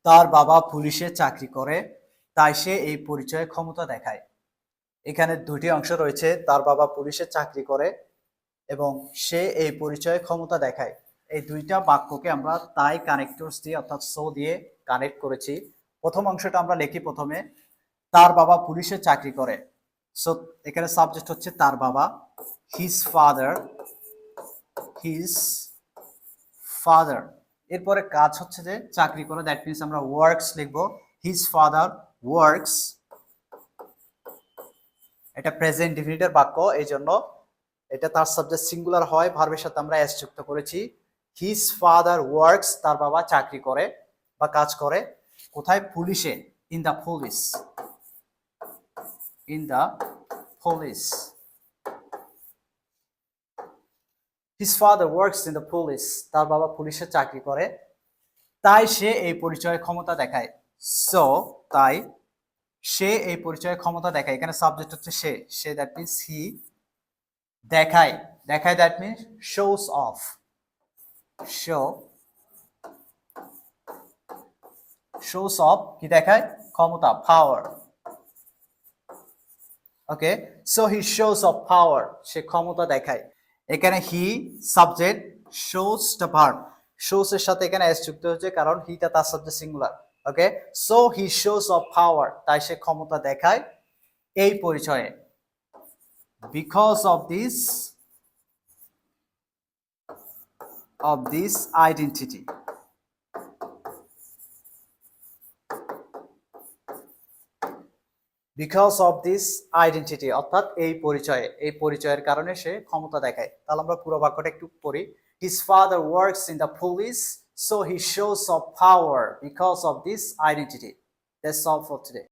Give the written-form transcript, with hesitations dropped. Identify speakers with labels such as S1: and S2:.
S1: তার বাবা পুলিশে চাকরি করে, তাই সে এই পরিচয়ে ক্ষমতা দেখায়। এখানে দুটি অংশ রয়েছে, তার বাবা পুলিশে চাকরি করে এবং সে এই পরিচয়ে ক্ষমতা দেখায়। এই দুইটা বাক্যকে আমরা তাই কানেক্টরস দিয়ে অর্থাৎ সো দিয়ে কানেক্ট করেছি। প্রথম অংশটা আমরা লিখি প্রথমে, তার বাবা পুলিশে চাকরি করে। সো এখানে সাবজেক্ট হচ্ছে তার বাবা, হিজ ফাদার, হিজ ফাদার। এরপরে কাজ হচ্ছে যে চাকরি করে, দ্যাট মিনস আমরা ওয়ার্কস লিখবো। হিজ ফাদার ওয়ার্কস, এটা প্রেজেন্ট ডিফিনিটের বাক্য, এই জন্য এটা তার সাবজেক্ট সিঙ্গুলার হয়, ভার্বের সাথে আমরা এস যুক্ত করেছি। হিজ ফাদার ওয়ার্কস, তার বাবা চাকরি করে বা কাজ করে। কোথায়? পুলিশে, in the police, in the police. His father works in the police, তার বাবা পুলিশে চাকরি করে, তাই সে এই পরিচয়ে ক্ষমতা দেখায়। সো তাই সে এই পরিচয়ে ক্ষমতা দেখায়। এখানে সাবজেক্ট হচ্ছে সে, সে দ্যাট মিনস হি। দেখায়, দেখায় that means shows of, show, shows of কি দেখায়? ক্ষমতা, power. Okay, so he shows of power, সে ক্ষমতা দেখায়। এখানে he subject, shows the verb, shows এর সাথে এখানে এস যুক্ত হচ্ছে কারণ হিটা তার subject singular. Okay, so he shows of power, তাই সে ক্ষমতা দেখায় এই পরিচয়ে। Because of this identity, because of this identity অর্থাৎ এই পরিচয়ে, এই পরিচয়ের কারণে সে ক্ষমতা দেখায়। তাহলে আমরা পুরো বাক্যটা একটু পড়ি। His father works in the police, so he shows of power because of this identity. That's all for today.